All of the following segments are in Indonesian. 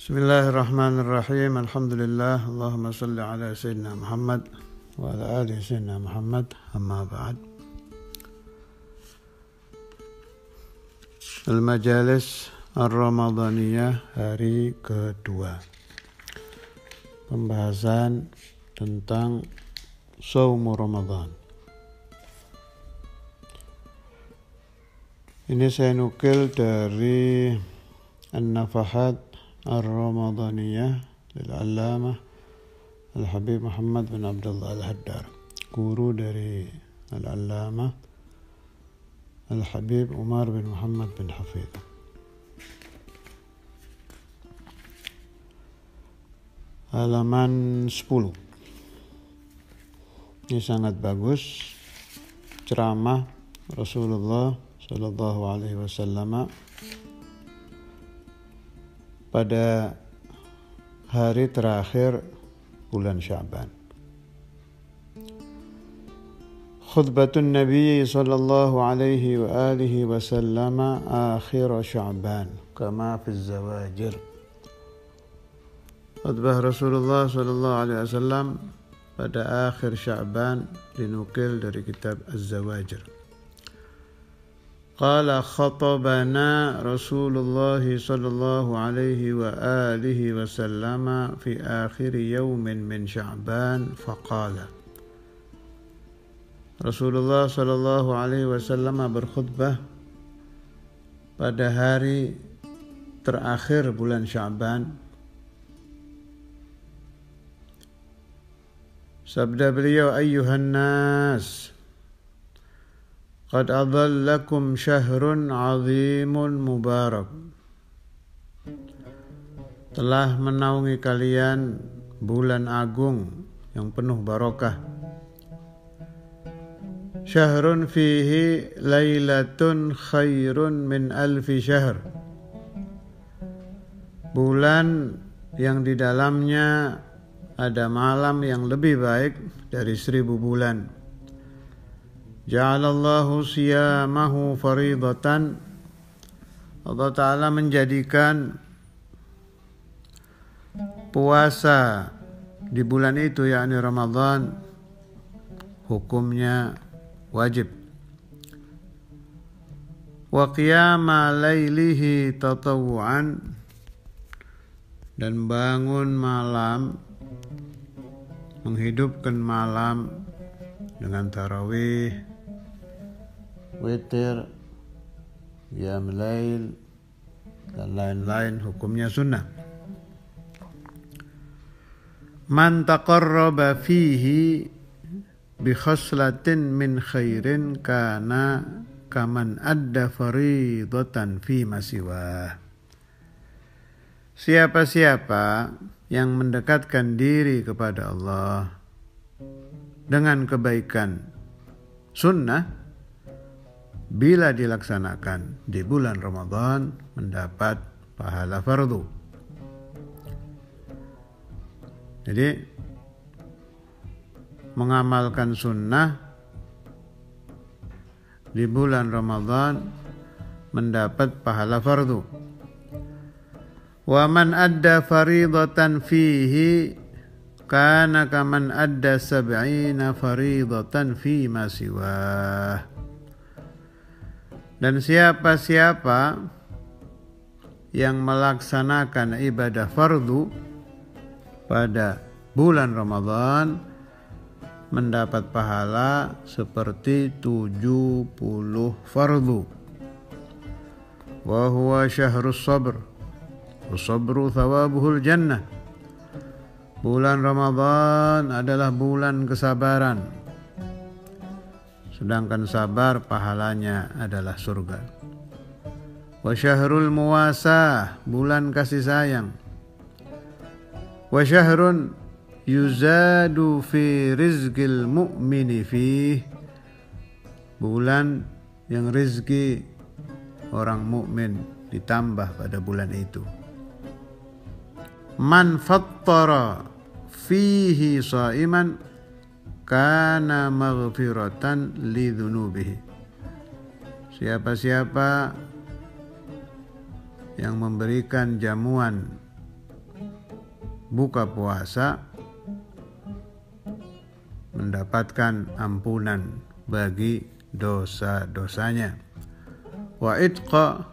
Bismillahirrahmanirrahim. Alhamdulillah. Allahumma salli ala Sayyidina Muhammad wa ala alihi Sayyidina Muhammad. Amma ba'd. Al-Majalis Ar-Ramadaniyah hari kedua. Pembahasan tentang Shaum Ramadan. Ini saya nukil dari An-Nafahat Ar-Ramadaniyah lil-Allamah Al-Habib Muhammad bin Abdullah Al-Haddar, guru dari Al-Allamah Al-Habib Umar bin Muhammad bin Hafidh. Halaman 10. Ini sangat bagus. Ceramah Rasulullah sallallahu alaihi wasallam pada hari terakhir bulan Sya'ban. Khutbatun Nabi sallallahu alaihi wa alihi wasallam akhir Sya'ban kama fi Zawajir. Khutbah Rasulullah sallallahu alaihi wasallam pada akhir Sya'ban dinukil dari kitab Az-Zawajir. قال خطبنا رسول الله صلى الله عليه وآله وسلم في آخر يوم من شعبان فقال Rasulullah sallallahu alaihi wasallam berkhutbah pada hari terakhir bulan Sya'ban. Sabda beliau, ayyuhan nas, qad adhallakum syahrun azimun mubarak. Telah menaungi kalian bulan agung yang penuh barokah. Syahrun fihi lailatun khairun min alfi syahr. Bulan yang di dalamnya ada malam yang lebih baik dari 1000 bulan. Ja'alallahu siyamahu faridatan. Allah Ta'ala menjadikan puasa di bulan itu, yakni Ramadan, hukumnya wajib. Wa qiyama lailihi tatawu'an, dan bangun malam, menghidupkan malam dengan tarawih, witir, qiyam lail, dan lain-lain hukumnya sunnah. Man taqarraba fihi bi khaslatin min khairin kana kaman adda faridatan fi masiwah. Siapa-siapa yang mendekatkan diri kepada Allah dengan kebaikan sunnah, bila dilaksanakan di bulan Ramadan, mendapat pahala fardu. Jadi mengamalkan sunnah di bulan Ramadan mendapat pahala fardu. Wa man adda faridatan fihi kana kaman adda 70 faridatan fi ma siwah. Dan siapa-siapa yang melaksanakan ibadah fardu pada bulan Ramadan mendapat pahala seperti 70 fardu. Wa huwa syahrus sabr, wa sabru thawabuhul jannah. Bulan Ramadan adalah bulan kesabaran, sedangkan sabar pahalanya adalah surga. Wa syahrul muwasah, bulan kasih sayang. Wa syahrun yuzadu fi rizqil mu'mini fih, bulan yang rizki orang mukmin ditambah pada bulan itu. Man fattara fihi shaiman kana maghfiratan li dhunubihi. Siapa-siapa yang memberikan jamuan buka puasa mendapatkan ampunan bagi dosa-dosanya. Wa itqa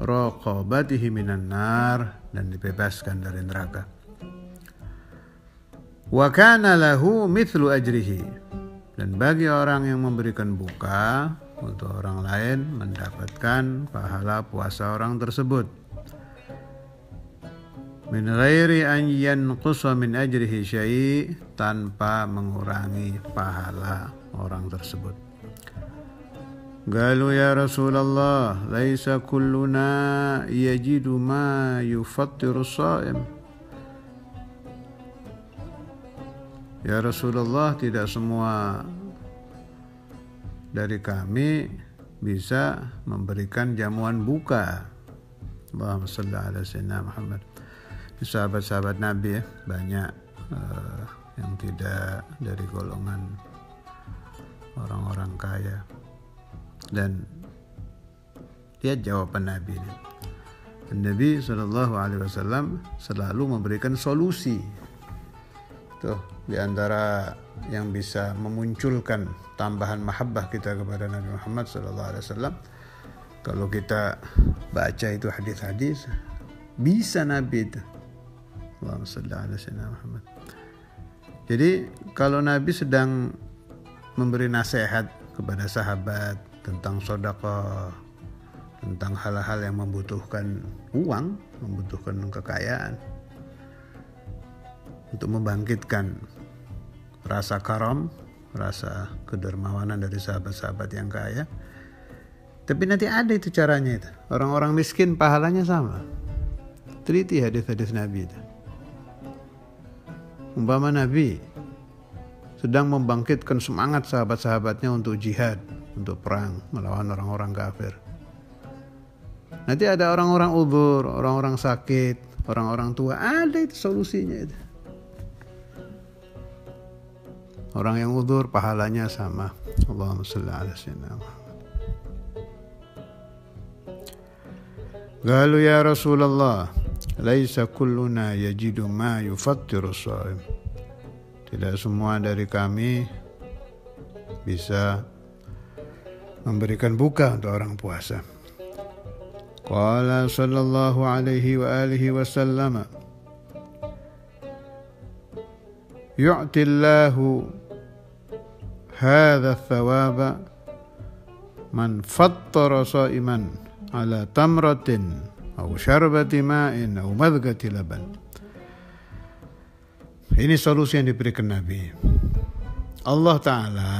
raqabatihi minan nar, dan dibebaskan dari neraka. Wa kana lahu mithlu ajrihi, dan bagi orang yang memberikan buka untuk orang lain mendapatkan pahala puasa orang tersebut. Min ghairi an yanqusa min ajrihi syai', tanpa mengurangi pahala orang tersebut. Qalu ya Rasulullah, laisa kulluna yajidu ma yufattiru shaim. Ya Rasulullah, tidak semua dari kami bisa memberikan jamuan buka. Allahumma shalli ala sayyidina Muhammad. Sahabat-sahabat Nabi ya, banyak yang tidak dari golongan orang-orang kaya. Dan lihat jawaban Nabi ini. Nabi SAW selalu memberikan solusi. Tuh, di antara yang bisa memunculkan tambahan mahabbah kita kepada Nabi Muhammad SAW, kalau kita baca itu hadis-hadis, bisa Nabi itu. Allahumma shalli ala sayyidina Muhammad. Jadi kalau Nabi sedang memberi nasihat kepada sahabat tentang sedekah, tentang hal-hal yang membutuhkan uang, membutuhkan kekayaan, untuk membangkitkan rasa karam, rasa kedermawanan dari sahabat-sahabat yang kaya. Tapi nanti ada itu caranya itu. Orang-orang miskin pahalanya sama. Teliti hadis-hadis Nabi itu. Umpama Nabi sedang membangkitkan semangat sahabat-sahabatnya untuk jihad, untuk perang melawan orang-orang kafir. Nanti ada orang-orang uzur, orang-orang sakit, orang-orang tua, ada itu solusinya itu. Orang yang uzur pahalanya sama. Allahumma shalli ala sayyidina Muhammad. Qalu ya Rasulullah, laisa kulluna yajidu ma yufattiru shaim. Tidak semua dari kami bisa memberikan buka untuk orang puasa. Qala sallallahu alaihi wa alihi wasallam, yu'tillahu hadha thawaba man fattara sha'iman ala tamratin aw syarbati ma'in aw madghati laban. Ini solusi yang diberikan Nabi. Allah Ta'ala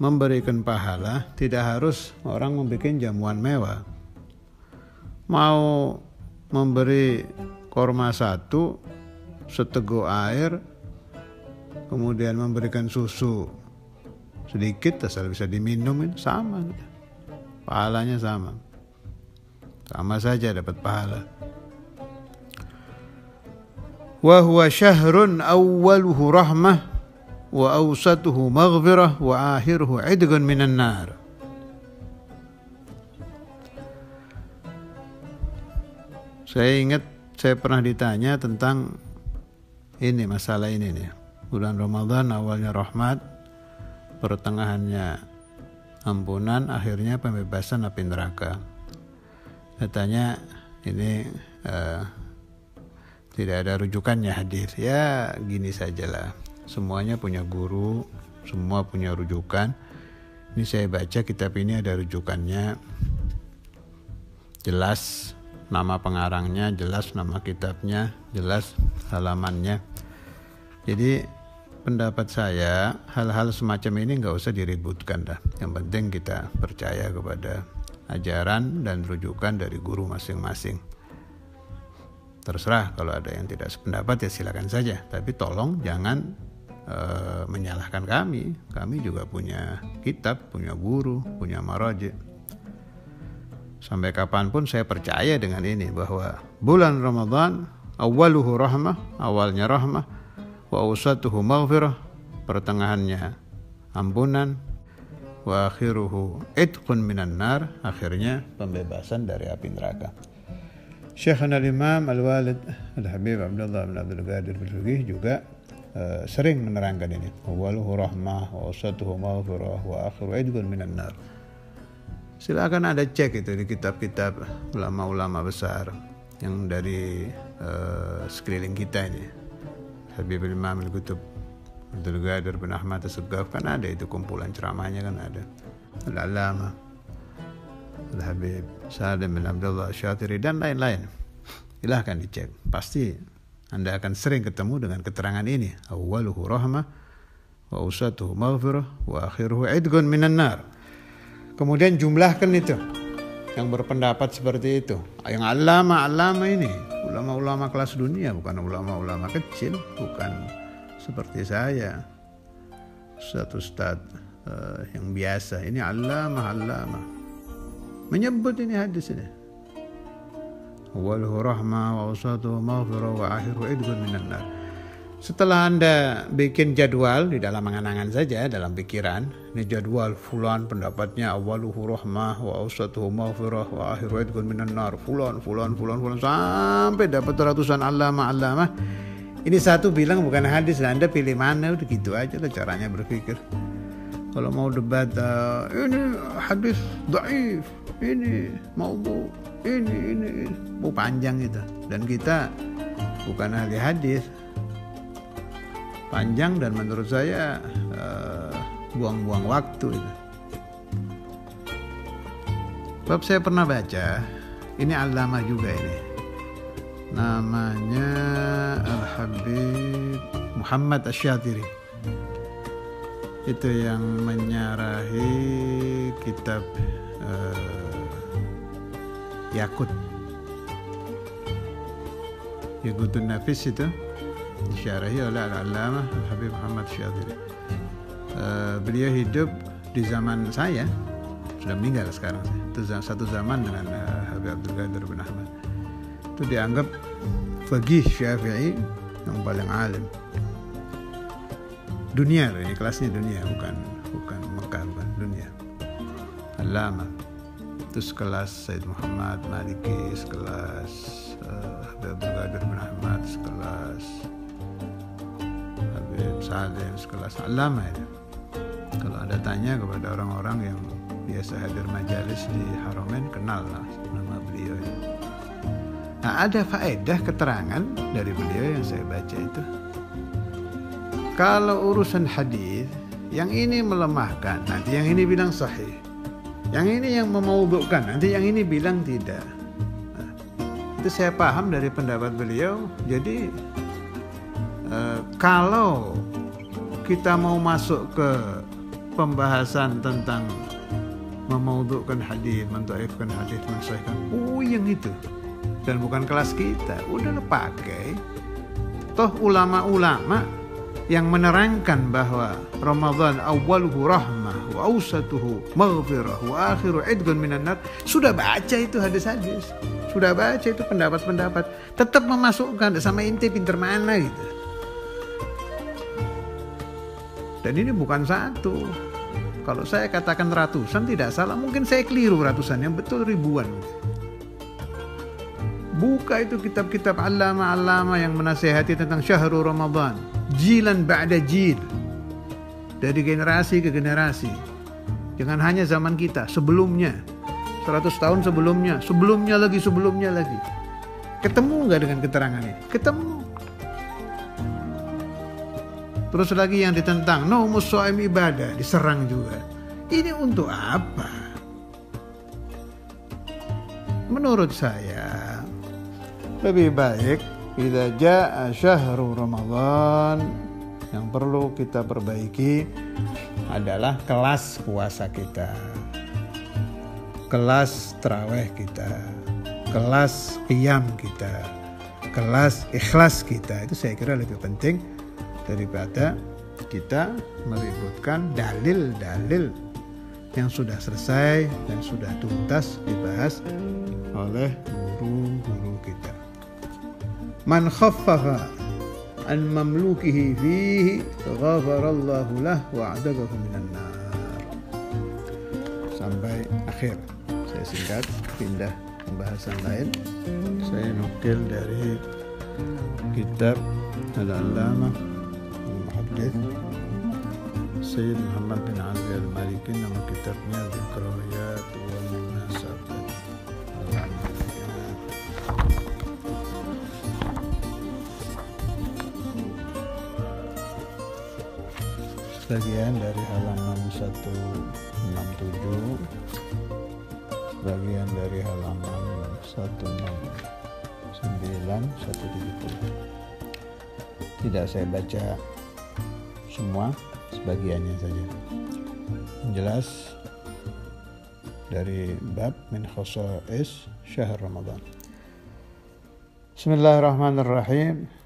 memberikan pahala, tidak harus orang membuat jamuan mewah. Mau memberi korma satu, seteguk air, kemudian memberikan susu sedikit asal bisa diminum, sama, pahalanya sama saja dapat pahala. Wa huwa syahrun awwaluhu rahmah wa awsatuhu maghfirah wa akhiruhu idghun minan nar. Saya ingat saya pernah ditanya tentang ini, masalah ini nih. Bulan Ramadan awalnya rahmat, pertengahannya ampunan, akhirnya pembebasan api neraka. Katanya ini tidak ada rujukannya hadis. Ya gini sajalah, semuanya punya guru, semua punya rujukan. Ini saya baca kitab ini ada rujukannya, jelas nama pengarangnya, jelas nama kitabnya, jelas halamannya. Jadi pendapat saya, hal-hal semacam ini nggak usah diributkan dah. Yang penting kita percaya kepada ajaran dan rujukan dari guru masing-masing. Terserah kalau ada yang tidak sependapat ya silakan saja. Tapi tolong jangan menyalahkan kami. Kami juga punya kitab, punya guru, punya maraji. Sampai kapanpun saya percaya dengan ini, bahwa bulan Ramadan awwaluhu rahmah, awalnya rahmah, wa awsatuhu maghfirah, pertengahannya ampunan, wa akhiruhu itqun minan nar, akhirnya pembebasan dari api neraka. Syekhana al-Imam Al-Walid Al-Habib Abdullah bin Abdul Qadir Al-Fiqih juga sering menerangkan ini. Awwaluhu rahmah wa awsatuhu maghfirah wa akhiru idgun minan nar. Silakan ada cek itu di kitab-kitab ulama-ulama besar yang dari sekeliling kita ini. Habib Imam Al-Qutb Abdul Qadir bin Ahmad As-Saqqaf kan ada itu kumpulan ceramahnya kan ada. Al-Allamah Al-Habib Salim bin Abdullah Syatiri dan lain-lain. Silahkan dicek. Pasti Anda akan sering ketemu dengan keterangan ini. Awwaluhu rahmah wa awsatuhu maghfirah wa akhiruhu idgun minan nar. Kemudian jumlahkan itu yang berpendapat seperti itu. Yang alama ini ulama-ulama kelas dunia, bukan ulama-ulama kecil, bukan seperti saya, ustaz yang biasa. Ini alama menyebut ini hadis ini. Awwaluhu rahmah wa awsatuhu maghfirah wa akhiruhu idgun minan nar. Setelah Anda bikin jadwal di dalam angan-angan saja, dalam pikiran, ini jadwal fulan pendapatnya awwaluhu rahmah wa awsatuhu maghfirah wa akhiruhu idgun minan nar. Fulan sampai dapat ratusan alama. Ini satu bilang bukan hadis, Anda pilih mana, udah gitu aja lah caranya berpikir. Kalau mau debat, ini hadis dhaif, ini maudhu, ini mau panjang itu. Dan kita bukan ahli hadis, panjang dan menurut saya buang-buang waktu itu. Sebab saya pernah baca, ini alama juga ini, namanya Al-Habib Muhammad Asy-Syatiri. Itu yang menyarahi kitab Yaqutun Nafis itu disyarahi oleh Al-Allamah Habib Muhammad Syatiri. Beliau hidup di zaman saya, sudah meninggal sekarang. Itu satu zaman dengan Habib Abdul Qadir bin Ahmad. Itu dianggap faqih Syafi'i yang paling alim dunia. Ini kelasnya dunia, bukan Mekah, bukan dunia. Allamah itu sekelas Said Muhammad Maliki, sekelas Habib Abdul Qadir bin Ahmad, sekelas Habib Salim, sekelas Allamah itu. Kalau Anda tanya kepada orang-orang yang biasa hadir majalis di Haramain, kenal lah nama beliau ini. Nah, ada faedah keterangan dari beliau yang saya baca itu. Kalau urusan hadis, yang ini melemahkan, nanti yang ini bilang sahih. Yang ini yang memaudhu'kan, nanti yang ini bilang tidak. Nah, itu saya paham dari pendapat beliau. Jadi kalau kita mau masuk ke pembahasan tentang memaudhu'kan hadis, mendhaifkan hadis, mensahihkan, yang itu. Dan bukan kelas kita. Udah pakai. Toh ulama-ulama yang menerangkan bahwa Ramadan awwaluhu rahmah wa awsatuhu maghfirah wa akhiru idgun minan nar, sudah baca itu hadis-hadis, sudah baca itu pendapat-pendapat, tetap memasukkan sama inti pinter mana gitu. Dan ini bukan satu. Kalau saya katakan ratusan tidak salah, mungkin saya keliru ratusan, yang betul ribuan. Buka itu kitab-kitab alama-alama yang menasihati tentang syahrul Ramadan, jilan ba'da jil, dari generasi ke generasi. Jangan hanya zaman kita, sebelumnya 100 tahun sebelumnya lagi. Ketemu nggak dengan keterangannya? Ketemu. Terus lagi yang ditentang naumus shaim ibadah, diserang juga. Ini untuk apa? Menurut saya lebih baik idza jaa syahrul Ramadan, yang perlu kita perbaiki adalah kelas puasa kita, kelas tarawih kita, kelas qiyam kita, kelas ikhlas kita. Itu saya kira lebih penting daripada kita meributkan dalil-dalil yang sudah selesai dan sudah tuntas dibahas oleh guru-guru kita. Man khaffafa an mamlukihi fihi ghafarallahu lah wa adagahu minan nar. Sampai akhir. Saya singkat, pindah pembahasan lain. Saya nukil dari kitab Al-Allamah Al-Muhaddits Sayyid Muhammad bin Ali Al-Maliki, nama kitabnya Dzikrayat wa Munasabat. Bagian dari halaman 167, bagian dari halaman 169, 170. Tidak saya baca semua, sebagiannya saja. Yang jelas dari bab min khasa'is syahr Ramadan. Bismillahirrahmanirrahim.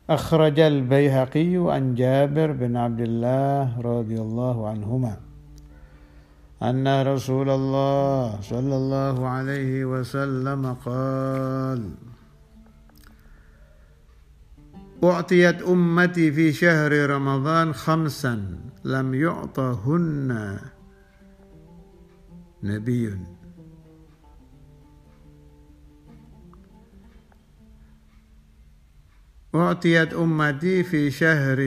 أخرج البيهقي عن جابر بن عبد الله رضي الله عنهما أن رسول الله صلى الله عليه وسلم قال أعطيت أمتي في شهر رمضان 5 لم يعطهن نبي أعطيت أمتي في شهر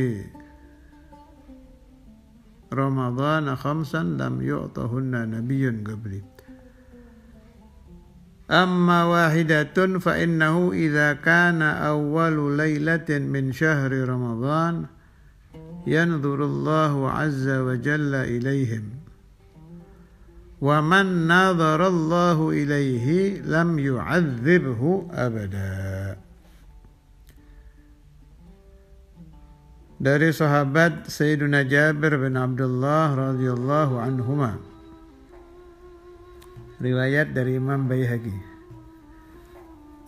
رمضان 5 لم يعطهن نبي قبلي أما واحدة فإنه إذا كان أول ليلة من شهر رمضان ينظر الله عز وجل إليهم ومن نظر الله إليه لم يعذبه أبدا. Dari sahabat Sayyiduna Jabir bin Abdullah radhiyallahu anhuma, riwayat dari Imam Baihaqi.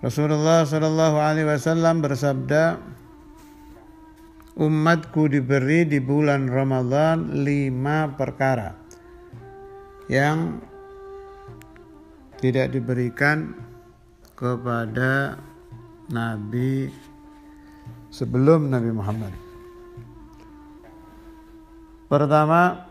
Rasulullah sallallahu alaihi wasallam bersabda, umatku diberi di bulan Ramadan 5 perkara yang tidak diberikan kepada nabi sebelum Nabi Muhammad. Pertama,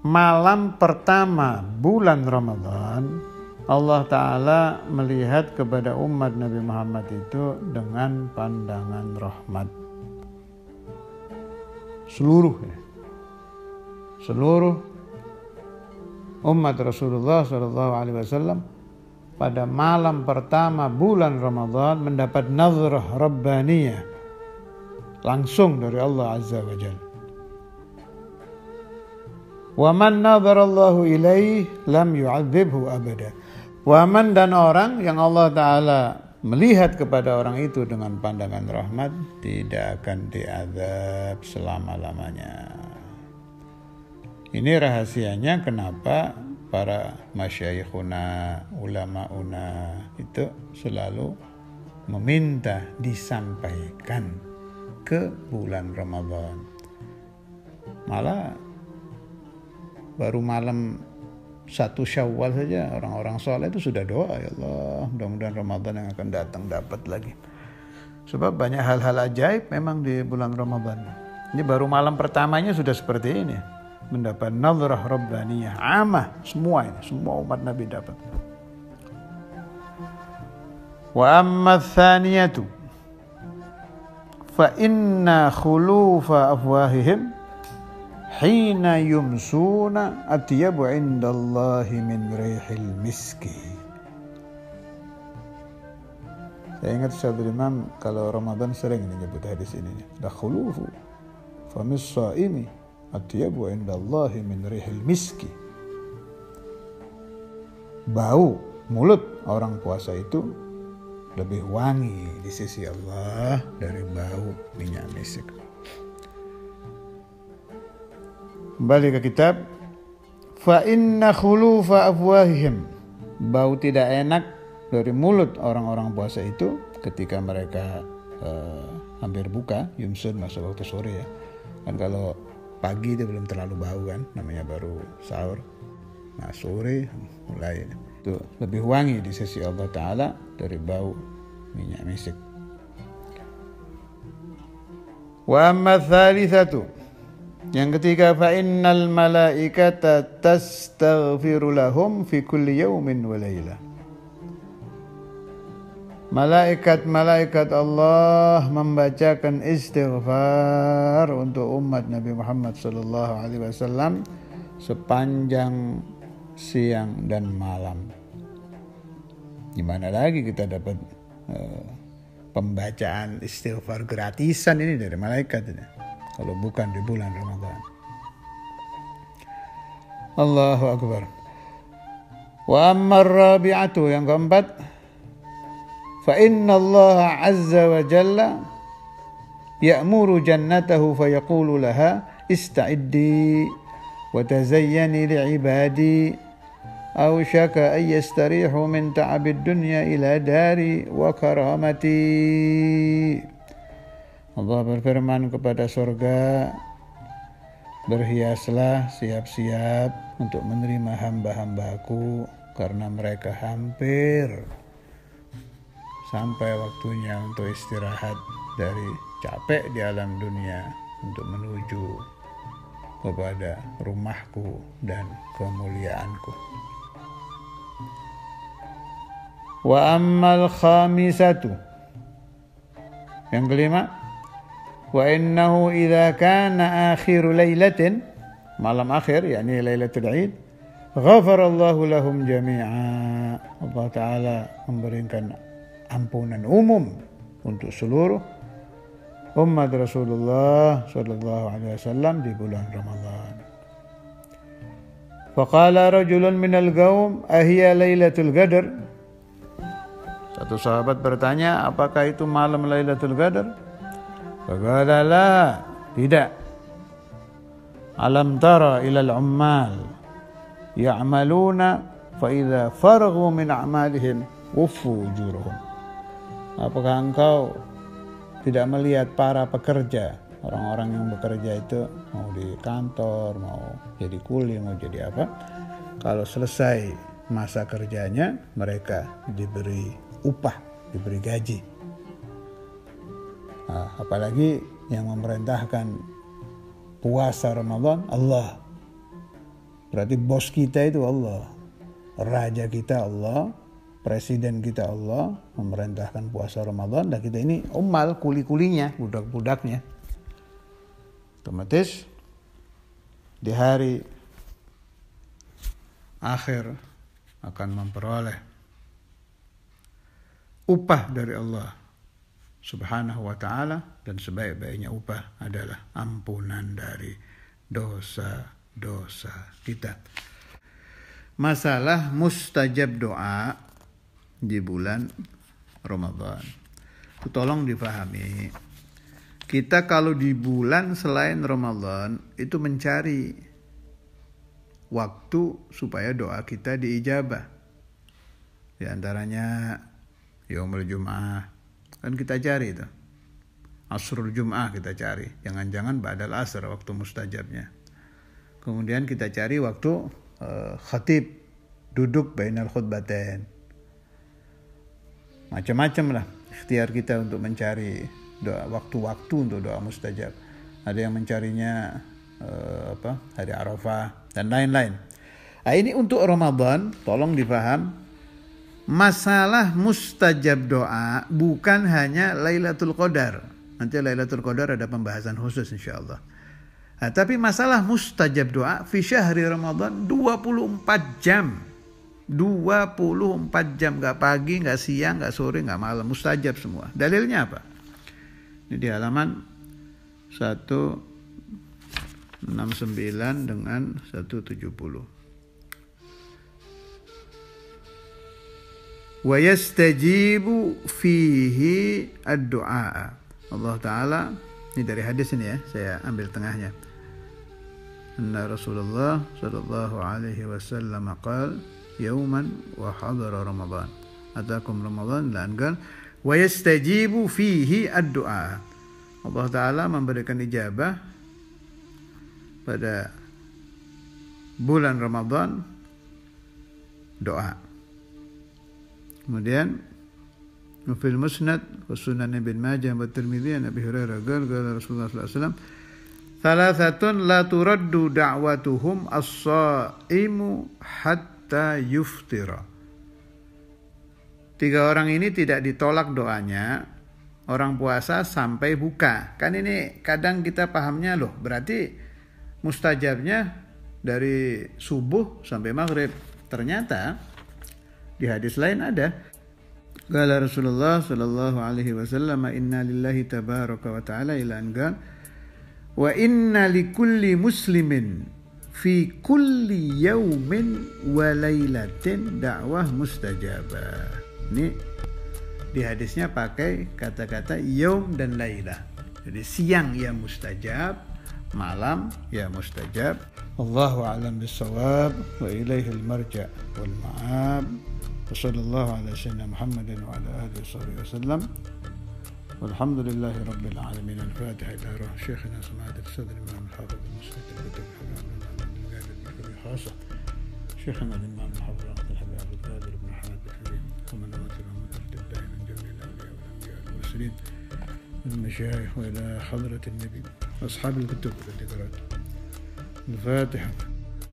malam pertama bulan Ramadan, Allah Ta'ala melihat kepada umat Nabi Muhammad itu dengan pandangan rahmat. Seluruh umat Rasulullah SAW pada malam pertama bulan Ramadan mendapat nazrah rabbaniyah langsung dari Allah Azza wa Jalla. Wa man nadharallahu ilaihi lam yu'adzibhu abada. Wa man, dan orang yang Allah Ta'ala melihat kepada orang itu dengan pandangan rahmat tidak akan diazab selama-lamanya. Ini rahasianya kenapa para masyayikhuna, ulamauna itu selalu meminta disampaikan ke bulan Ramadan. Malah baru malam 1 Syawal saja orang-orang soleh itu sudah doa, ya Allah mudah-mudahan Ramadan yang akan datang dapat lagi. Sebab banyak hal-hal ajaib memang di bulan Ramadan. Ini baru malam pertamanya sudah seperti ini, mendapat nazrah rabbaniyah amah, semua umat Nabi dapat. Wa amma tsaniyatu fa inna khulufa afwahihim hina yumsuna atyabu indallahi min rihil miski. Saya ingat Syaikhul Imam kalau Ramadan sering menyebut hadis ini. La khulufu fa mis-shaimi atyabu indallahi min rihil miski. Bau mulut orang puasa itu lebih wangi di sisi Allah dari bau minyak misik. Kembali ke kitab. Fa inna khulufa afwahihim, bau tidak enak dari mulut orang-orang puasa itu ketika mereka hampir buka, yumsun masuk waktu sore ya. Kan kalau pagi dia belum terlalu bau kan, namanya baru sahur. Nah sore mulai itu lebih wangi di sisi Allah Ta'ala dari bau minyak misik. Wa amma thalithatu, Yang ketiga, fa innal malaikata tastaghfiru lahum fi kulli yawmin wa lailah. Malaikat-malaikat Allah membacakan istighfar untuk umat Nabi Muhammad sallallahu alaihi wasallam sepanjang siang dan malam. Gimana lagi kita dapat pembacaan istighfar gratisan ini dari malaikat ini, kalau bukan di bulan Ramadan. Allahu Akbar. Wa amma ar-rabi'atu, yang keempat, fa inna Allah azza wa jalla ya'muru jannatahu fa yaqulu laha ista'iddi wa tazayyani li'ibadi aw syaka ay yastarihu min ta'abid dunya ila dari wa karamati. Allah berfirman kepada surga, berhiaslah, siap-siap untuk menerima hamba-hambaku karena mereka hampir sampai waktunya untuk istirahat dari capek di alam dunia untuk menuju kepada rumahku dan kemuliaanku. Wa ammal khamisatu, yang kelima, wa innahu idza kana akhiru lailatin, malam akhir yakni lailatul Id, ghafarallahu lahum jami'a. Allah Ta'ala memberikan ampunan umum untuk seluruh umat Rasulullah sallallahu alaihi wasallam di bulan Ramadan. Faqala rajulun minal qaum ahiya lailatul qadar. Satu sahabat bertanya, apakah itu malam Lailatul Qadar? Faqala la, tidak. Alam tara ilal ummal ya'maluna fa idza faraghu min a'malihim wuffu ujurahum. Apakah engkau tidak melihat para pekerja, orang-orang yang bekerja itu mau di kantor, mau jadi kuli, mau jadi apa, kalau selesai masa kerjanya mereka diberi upah, diberi gaji. Nah, apalagi yang memerintahkan puasa Ramadan Allah. Berarti bos kita itu Allah, raja kita Allah, presiden kita Allah memerintahkan puasa Ramadan, dan kita ini ummal, kuli-kulinya, budak-budaknya. Otomatis di hari akhir akan memperoleh upah dari Allah Subhanahu wa ta'ala, dan sebaik-baiknya upah adalah ampunan dari dosa-dosa kita. Masalah mustajab doa di bulan Ramadan, tolong difahami. Kita kalau di bulan selain Ramadan itu mencari waktu supaya doa kita diijabah. Di antaranya Yaumul Jum'ah, kan kita cari itu. Asrul Jum'ah kita cari. Jangan-jangan ba'dal asr waktu mustajabnya. Kemudian kita cari waktu khatib duduk bainal khutbatain. Macam-macam lah ikhtiar kita untuk mencari doa, waktu-waktu untuk doa mustajab. Ada yang mencarinya hari Arafah dan lain-lain. Nah, ini untuk Ramadan, tolong difaham. Masalah mustajab doa bukan hanya Lailatul Qadar. Nanti Lailatul Qadar ada pembahasan khusus insyaallah. Nah, tapi masalah mustajab doa fi syahri Ramadan 24 jam. 24 jam, gak pagi, gak siang, gak sore, gak malam, mustajab semua. Dalilnya apa? Ini di halaman 169 dengan 170. Wa yastajibu fihi ad-du'a. Allah Ta'ala, ini dari hadis ini ya, saya ambil tengahnya. Anna Rasulullah sallallahu alaihi wasallam qala yauman wa hadara Ramadan. Atakum Ramadan, dan kan wa yastajibu fihi ad-du'a. Allah Ta'ala memberikan ijabah pada bulan Ramadan doa. Kemudian fil musnad wa sunan Ibn Majah wa Tirmidzi an Abi Hurairah qala Rasulullah sallallahu alaihi wasallam Thalathatun la turaddu da'watuhum as-shaimu hatta yuftira. 3 orang ini tidak ditolak doanya orang puasa sampai buka. Kan ini kadang kita pahamnya loh, berarti mustajabnya dari subuh sampai maghrib. Ternyata di hadis lain ada. Qala Rasulullah sallallahu alaihi wasallam, inna lillahi tabaraka wa ta'ala ila anqal wa inna likulli muslimin fi kulli yaumin wa lailatin da'wah mustajabah. Ini di hadisnya pakai kata-kata yaum dan lailah. Jadi siang ya mustajab, malam ya mustajab. Allahu a'lam bis-shawab wa ilaihil marja' wal ma'ab. Wa sallallahu ala sayyidina Muhammadin wa ala alihi wasallam. Walhamdulillahi rabbil alamin. Al-Fatiha ila ruh Syekhina Sama'at al-Sadr Imam al-Hafiz al-Mustaqim خاصة شيخنا الإمام الحافظ عبد الحبيب عبد القادر بن حمد الحليم ومن أمته الداعي من جميع الأولياء والأنبياء والمرسلين والمشايخ وإلى حضرة النبي وأصحاب الكتب التي قرأت. الفاتحة.